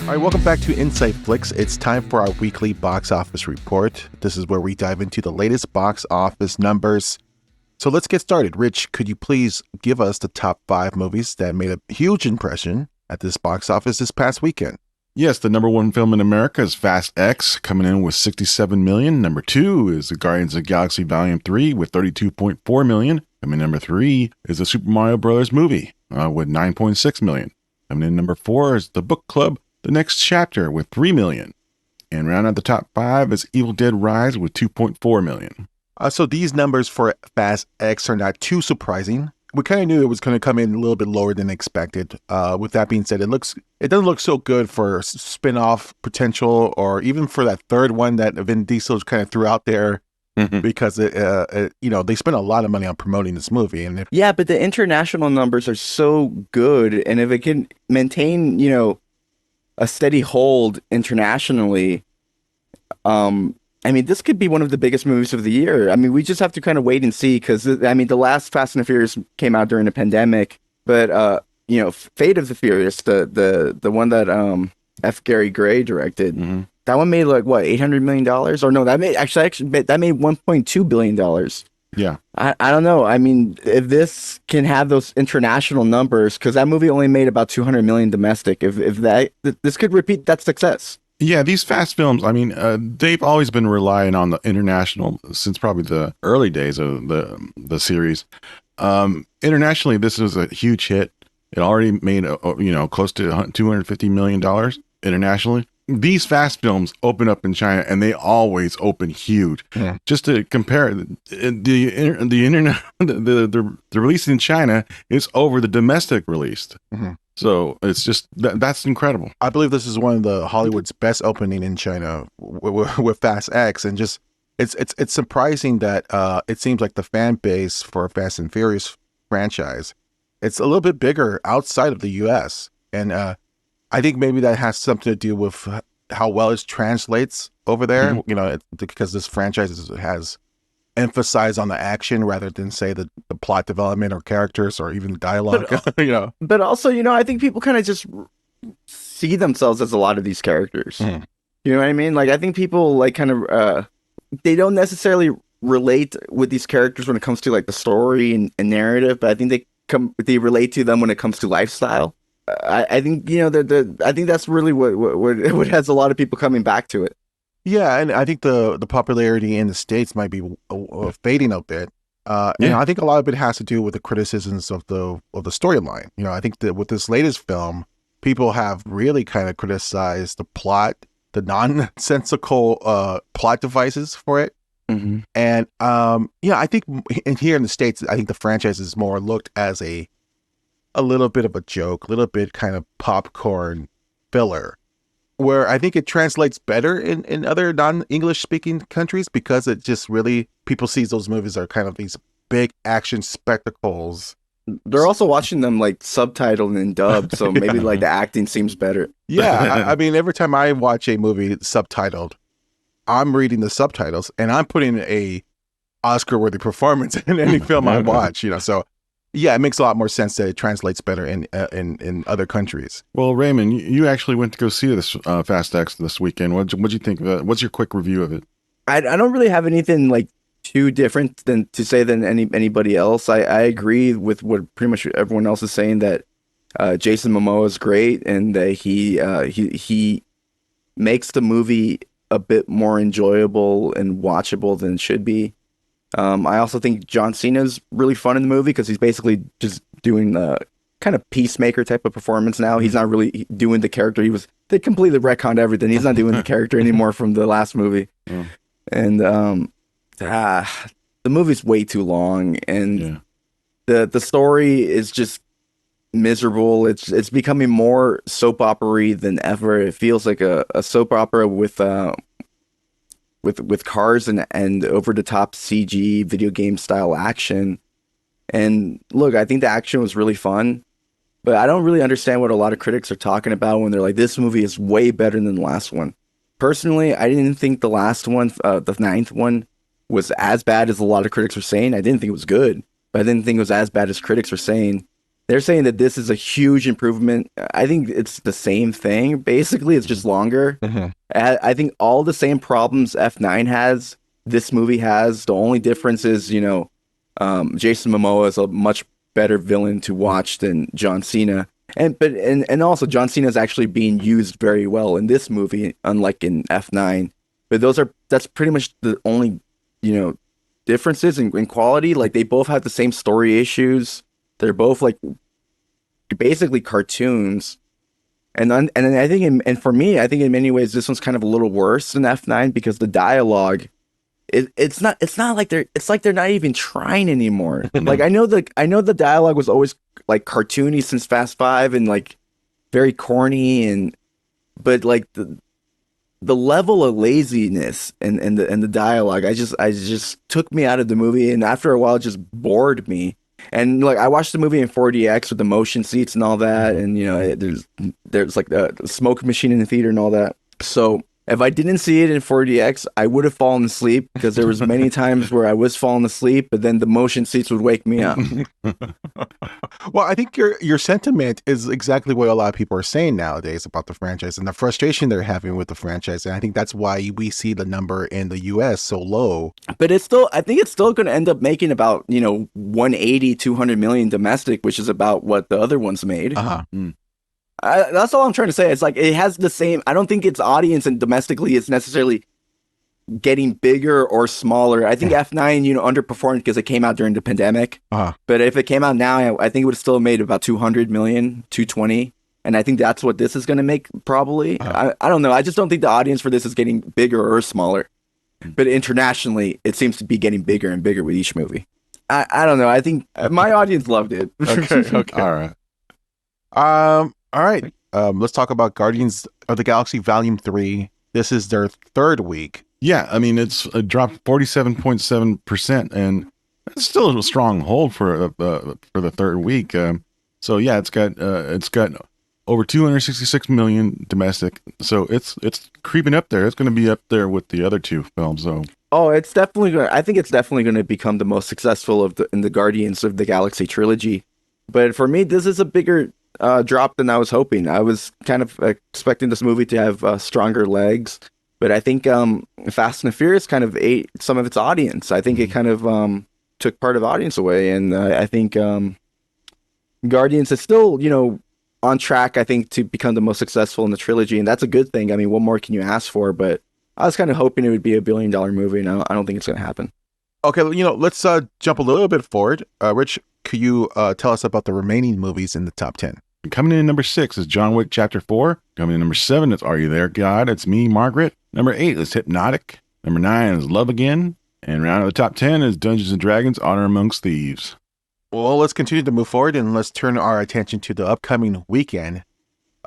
All right, welcome back to InsideFlix. It's time for our weekly box office report. This is where we dive into the latest box office numbers. So let's get started. Rich, could you please give us the top 5 movies that made a huge impression at this box office this past weekend? Yes, the number 1 film in America is Fast X, coming in with $67 million. Number 2 is the Guardians of the Galaxy Volume 3 with $32.4 million. Coming in number 3 is the Super Mario Brothers movie with $9.6 million. Coming in number 4 is The Book Club, The Next Chapter with $3 million. And round out the top 5 is Evil Dead Rise with $2.4 million. So these numbers for Fast X are not too surprising. We kind of knew it was going to come in a little bit lower than expected. With that being said, it doesn't look so good for spin-off potential, or even for that third one that Vin Diesel kind of threw out there, because they spent a lot of money on promoting this movie. And yeah, but the international numbers are so good, and if it can maintain, a steady hold internationally, this could be one of the biggest movies of the year. We just have to kind of wait and see, because, the last Fast and the Furious came out during the pandemic, but, Fate of the Furious, the one that F. Gary Gray directed, that one made $800 million? Or no, that made $1.2 billion. Yeah. I don't know. If this can have those international numbers, because that movie only made about $200 million domestic, if this could repeat that success. Yeah, these fast films, they've always been relying on the international since probably the early days of the series. Internationally, this was a huge hit. It already made, close to $250 million internationally. These fast films open up in China, and they always open huge. Yeah. Just to compare, the internet, the release in China is over the domestic released. Mm-hmm. So it's just that's incredible. I believe this is one of the Hollywood's best opening in China with Fast X, and just it's surprising that it seems like the fan base for Fast and Furious franchise, it's a little bit bigger outside of the U.S. and I think maybe that has something to do with how well it translates over there. Mm-hmm. Because this franchise has emphasized on the action rather than, say, the plot development or characters or even dialogue. But also, I think people kind of just see themselves as a lot of these characters. Mm. You know what I mean? I think people they don't necessarily relate with these characters when it comes to the story and narrative, but I think they relate to them when it comes to lifestyle. I think I think that's really what has a lot of people coming back to it. Yeah, and I think the popularity in the States might be fading a bit. I think a lot of it has to do with the criticisms of the storyline. I think that with this latest film, people have really kind of criticized the plot, the nonsensical plot devices for it. Mm-hmm. And I think here in the States, I think the franchise is more looked as a little bit of a joke, a little bit kind of popcorn filler, where I think it translates better in other non-English speaking countries, because it just really, people see those movies are kind of these big action spectacles. They're also watching them subtitled and dubbed, so maybe the acting seems better. Yeah, every time I watch a movie subtitled, I'm reading the subtitles and I'm putting a Oscar-worthy performance in any film I watch. So. Yeah, it makes a lot more sense that it translates better in other countries. Well, Raymond, you actually went to go see this Fast X this weekend. What'd you think of it? What's your quick review of it? I don't really have anything too different than anybody else. I agree with what pretty much everyone else is saying, that Jason Momoa is great, and that he makes the movie a bit more enjoyable and watchable than it should be. I also think John Cena's really fun in the movie, because he's basically just doing the kind of peacemaker type of performance now. He's not really doing the character. They completely retconned everything. He's not doing the character anymore from the last movie. Yeah. And the movie's way too long, and the story is just miserable. It's becoming more soap opera-y than ever. It feels like a soap opera with cars and over the top CG video game style action. And look, I think the action was really fun, but I don't really understand what a lot of critics are talking about when they're like, this movie is way better than the last one. Personally, I didn't think the last one, the ninth one, was as bad as a lot of critics were saying. I didn't think it was good, but I didn't think it was as bad as critics were saying. They're saying that this is a huge improvement. I think it's the same thing. Basically, it's just longer. I think all the same problems F9 has, this movie has. The only difference is, Jason Momoa is a much better villain to watch than John Cena. And also John Cena is actually being used very well in this movie, unlike in F9. But that's pretty much the only, differences in quality. Like, they both have the same story issues. They're both like basically cartoons. And I think, and for me, I think in many ways this one's kind of a little worse than F9 because the dialogue, it's not like they're not even trying anymore. Like, I know the dialogue was always like cartoony since Fast Five and like very corny, but like the level of laziness and the dialogue, I just took me out of the movie, and after a while it just bored me. And like, I watched the movie in 4DX with the motion seats and all that, and there's like the smoke machine in the theater and all that. So if I didn't see it in 4DX, I would have fallen asleep because there was many times where I was falling asleep, but then the motion seats would wake me up. Well, I think your sentiment is exactly what a lot of people are saying nowadays about the franchise and the frustration they're having with the franchise. And I think that's why we see the number in the US so low. But I think it's still going to end up making about, 180, 200 million domestic, which is about what the other ones made. That's all I'm trying to say. It's like, it has the same, I don't think its audience and domestically is necessarily getting bigger or smaller. I think F9, underperformed because it came out during the pandemic. But if it came out now, I think it would have still made about 200 million, 220. And I think that's what this is going to make probably. I don't know. I just don't think the audience for this is getting bigger or smaller. But internationally, it seems to be getting bigger and bigger with each movie. I don't know. I think my audience loved it. Okay. All right. Let's talk about Guardians of the Galaxy Volume 3. This is their third week. Yeah, I mean, it's dropped 47.7%, and it's still a strong hold for the third week. So yeah, it's got over 266 million domestic. So it's creeping up there. It's going to be up there with the other two films. So it's definitely going. I think it's definitely going to become the most successful in the Guardians of the Galaxy trilogy. But for me, this is a bigger drop than I was hoping. I was kind of expecting this movie to have stronger legs. But I think Fast and the Furious kind of ate some of its audience. I think it kind of took part of the audience away. And I think Guardians is still, on track, I think, to become the most successful in the trilogy. And that's a good thing. I mean, what more can you ask for? But I was kind of hoping it would be $1 billion movie. And I don't think it's going to happen. Okay, let's jump a little bit forward. Rich, could you tell us about the remaining movies in the top 10? Coming in at number 6 is John Wick Chapter 4. Coming in number 7 is Are You There, God? It's Me, Margaret. Number 8 is Hypnotic. Number 9 is Love Again. And round out the top 10 is Dungeons & Dragons Honor Amongst Thieves. Well, let's continue to move forward and let's turn our attention to the upcoming weekend.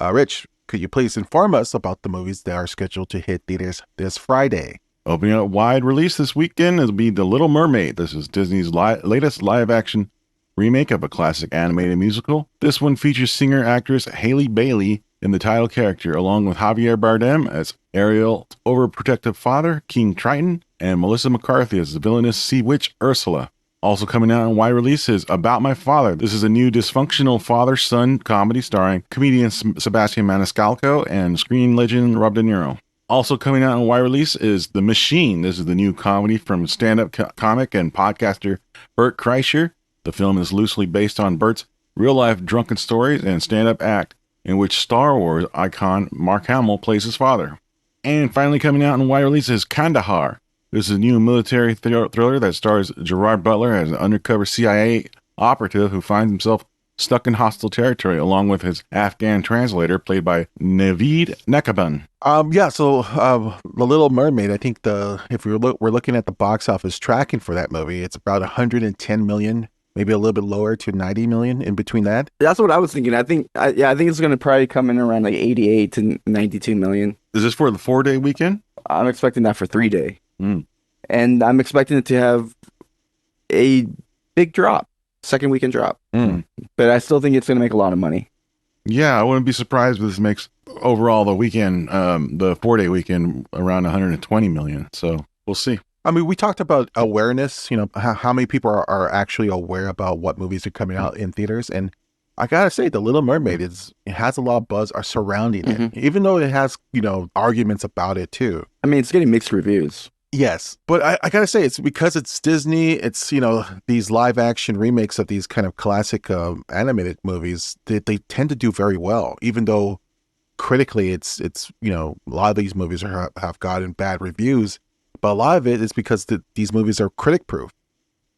Rich, could you please inform us about the movies that are scheduled to hit theaters this Friday? Opening up wide release this weekend will be The Little Mermaid. This is Disney's latest live-action remake of a classic animated musical. This one features singer-actress Halle Bailey in the title character, along with Javier Bardem as Ariel's overprotective father, King Triton, and Melissa McCarthy as the villainous sea witch Ursula. Also coming out in wide release is About My Father. This is a new dysfunctional father-son comedy starring comedian Sebastian Maniscalco and screen legend Rob De Niro. Also coming out in wide release is The Machine. This is the new comedy from stand-up comic and podcaster Bert Kreischer. The film is loosely based on Bert's real-life drunken stories and stand-up act, in which Star Wars icon Mark Hamill plays his father. And finally coming out in wide release is Kandahar. This is a new military thriller that stars Gerard Butler as an undercover CIA operative who finds himself stuck in hostile territory, along with his Afghan translator, played by Naveed Nekaban. So The Little Mermaid, I think if we're looking at the box office tracking for that movie, it's about 110 million. Maybe a little bit lower to 90 million in between that. That's what I was thinking. I think it's going to probably come in around like 88 to 92 million. Is this for the 4-day weekend? I'm expecting that for 3-day. And I'm expecting it to have a big drop, second weekend drop. But I still think it's going to make a lot of money. Yeah, I wouldn't be surprised if this makes overall the weekend, the 4-day weekend, around 120 million. So we'll see. I mean, we talked about awareness, how many people are actually aware about what movies are coming out in theaters. And I gotta say, The Little Mermaid it has a lot of buzz surrounding it, even though it has arguments about it too. I mean, it's getting mixed reviews. Yes, but I gotta say, it's because it's Disney. It's these live action remakes of these kind of classic animated movies. They tend to do very well, even though critically it's a lot of these movies have gotten bad reviews. But a lot of it is because these movies are critic proof,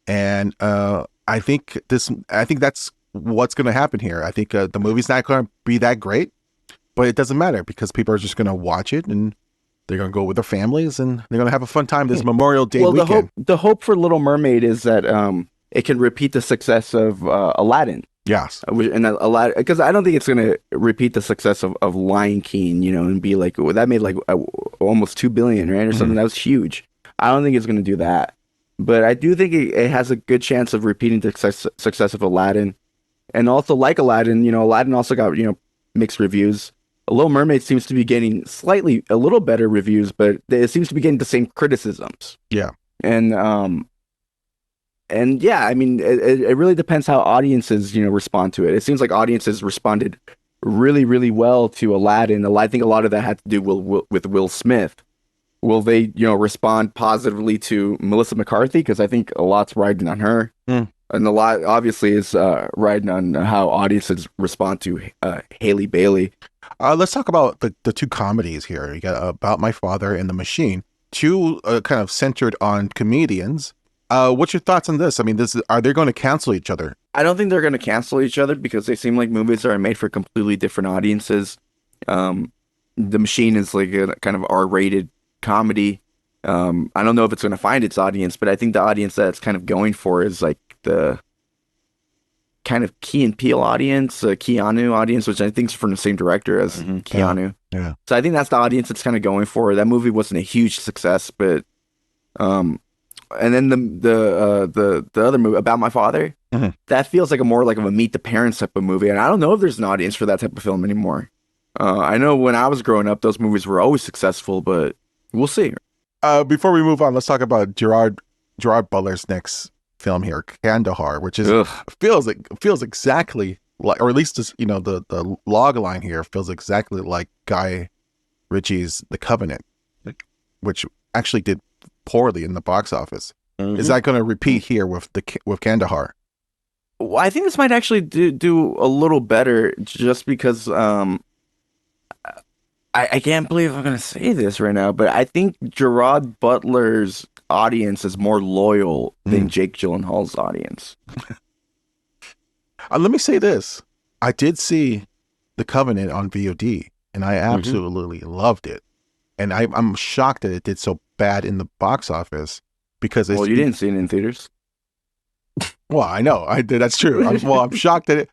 and I think that's what's going to happen here. I think the movie's not going to be that great, but it doesn't matter because people are just going to watch it and they're going to go with their families and they're going to have a fun time this Memorial Day weekend. The hope for Little Mermaid is that it can repeat the success of Aladdin. Yes. And Aladdin, because I don't think it's going to repeat the success of Lion King, and be like, that made like almost $2 billion, right? Or something. That was huge. I don't think it's going to do that. But I do think it has a good chance of repeating the success of Aladdin. And also, like Aladdin, Aladdin also got, mixed reviews. Little Mermaid seems to be getting a little better reviews, but it seems to be getting the same criticisms. Yeah. And yeah, I mean, it really depends how audiences, respond to it. It seems like audiences responded really, really well to Aladdin. I think a lot of that had to do with Will Smith. Will they, respond positively to Melissa McCarthy? Because I think a lot's riding on her. And a lot, obviously, is riding on how audiences respond to Haley Bailey. Let's talk about the two comedies here. You got About My Father and The Machine, two kind of centered on comedians. What's your thoughts on this? I mean, are they going to cancel each other? I don't think they're going to cancel each other because they seem like movies that are made for completely different audiences. The Machine is like a kind of R-rated comedy. I don't know if it's going to find its audience, but I think the audience that it's kind of going for is like the kind of Key and Peele audience, Keanu audience, which I think is from the same director as Keanu. Yeah. So I think that's the audience it's kind of going for. That movie wasn't a huge success, but and then the other movie, About My Father, that feels like more like of a Meet the Parents type of movie, and I don't know if there's an audience for that type of film anymore. I know when I was growing up, those movies were always successful, but we'll see. Before we move on, let's talk about Gerard Butler's next film here, Kandahar, which is feels exactly like, or at least the log line here feels exactly like Guy Ritchie's The Covenant, which actually did poorly in the box office. Is that going to repeat here with Kandahar? Well, I think this might actually do a little better, just because I can't believe I'm going to say this right now, but I think Gerard Butler's audience is more loyal than Jake Gyllenhaal's audience. Let me say this. I did see The Covenant on VOD, and I absolutely loved it. And I'm shocked that it did so bad in the box office because you didn't see it in theaters. Well, I know I did. That's true. I'm shocked that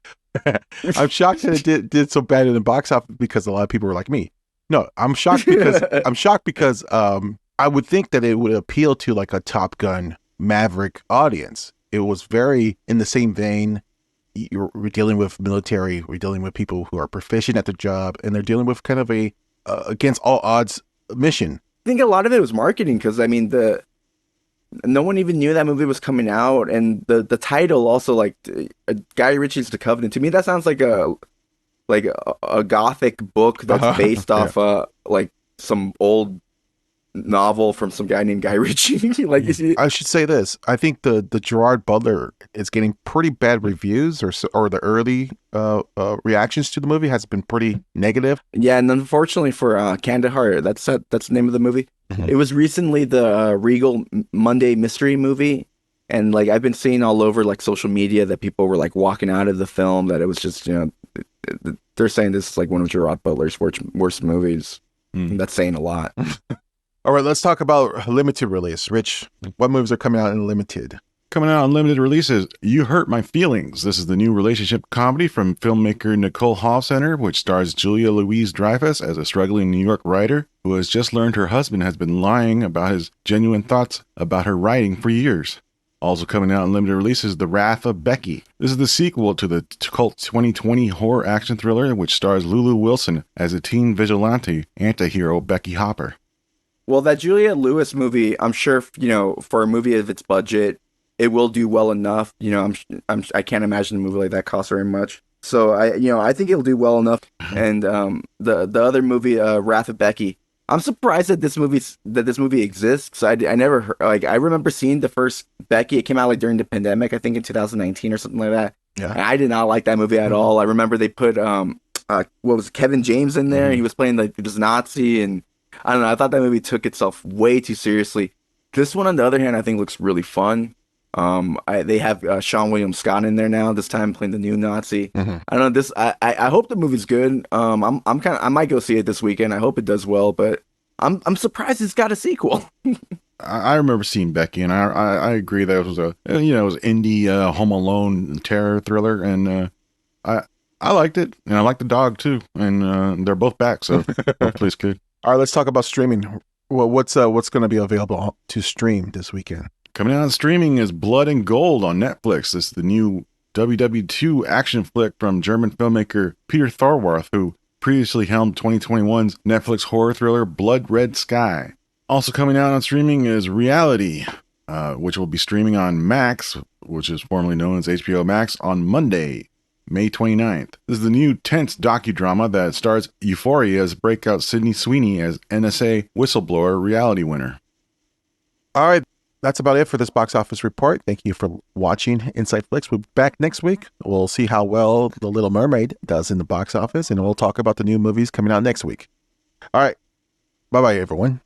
it did so bad in the box office because a lot of people were like me. No, I'm shocked because I would think that it would appeal to like a Top Gun Maverick audience. It was very in the same vein. We're dealing with military. We're dealing with people who are proficient at the job, and they're dealing with kind of a against all odds mission. I think a lot of it was marketing because I mean no one even knew that movie was coming out, and the title also, like Guy Ritchie's The Covenant. To me, that sounds like a gothic book that's based off like some old novel from some guy named Guy Ritchie. I should say this. I think the Gerard Butler is getting pretty bad reviews, or the early reactions to the movie has been pretty negative. Yeah, and unfortunately for Kandahar, that's the name of the movie. It was recently the Regal Monday mystery movie, and like I've been seeing all over like social media that people were like walking out of the film, that it was just they're saying this is like one of Gerard Butler's worst movies. That's saying a lot. All right, let's talk about limited release. Rich, what movies are coming out in limited? Coming out on limited releases, You Hurt My Feelings. This is the new relationship comedy from filmmaker Nicole Hoffcenter, which stars Julia Louis-Dreyfus as a struggling New York writer who has just learned her husband has been lying about his genuine thoughts about her writing for years. Also coming out in limited releases, The Wrath of Becky. This is the sequel to the cult 2020 horror action thriller, which stars Lulu Wilson as a teen vigilante anti-hero Becky Hopper. Well, that Julia Lewis movie, I'm sure, for a movie of its budget, it will do well enough. I can't imagine a movie like that costs very much. So I think it'll do well enough. And the other movie, Wrath of Becky, I'm surprised that this movie exists. I never heard, like, I remember seeing the first Becky. It came out like during the pandemic, I think in 2019 or something like that. Yeah. And I did not like that movie at all. I remember they put what was it, Kevin James in there. He was playing like this Nazi, and I don't know. I thought that movie took itself way too seriously. This one, on the other hand, I think looks really fun. They have Sean William Scott in there now. This time playing the new Nazi. I don't know. This I hope the movie's good. I might go see it this weekend. I hope it does well, but I'm surprised it's got a sequel. I remember seeing Becky, and I agree that it was it was indie Home Alone terror thriller, and I liked it, and I liked the dog too, and they're both back, so hopefully it's good. All right, let's talk about streaming. Well, what's going to be available to stream this weekend? Coming out on streaming is Blood and Gold on Netflix. This is the new WW2 action flick from German filmmaker Peter Thorwarth, who previously helmed 2021's Netflix horror thriller Blood Red Sky. Also coming out on streaming is Reality, which will be streaming on Max, which is formerly known as HBO Max, on Monday, May 29th. This is the new tense docudrama that stars Euphoria's breakout Sydney Sweeney as NSA whistleblower reality winner. All right, that's about it for this box office report. Thank you for watching InsideFlix. We'll be back next week. We'll see how well The Little Mermaid does in the box office, and we'll talk about the new movies coming out next week. All right, bye-bye, everyone.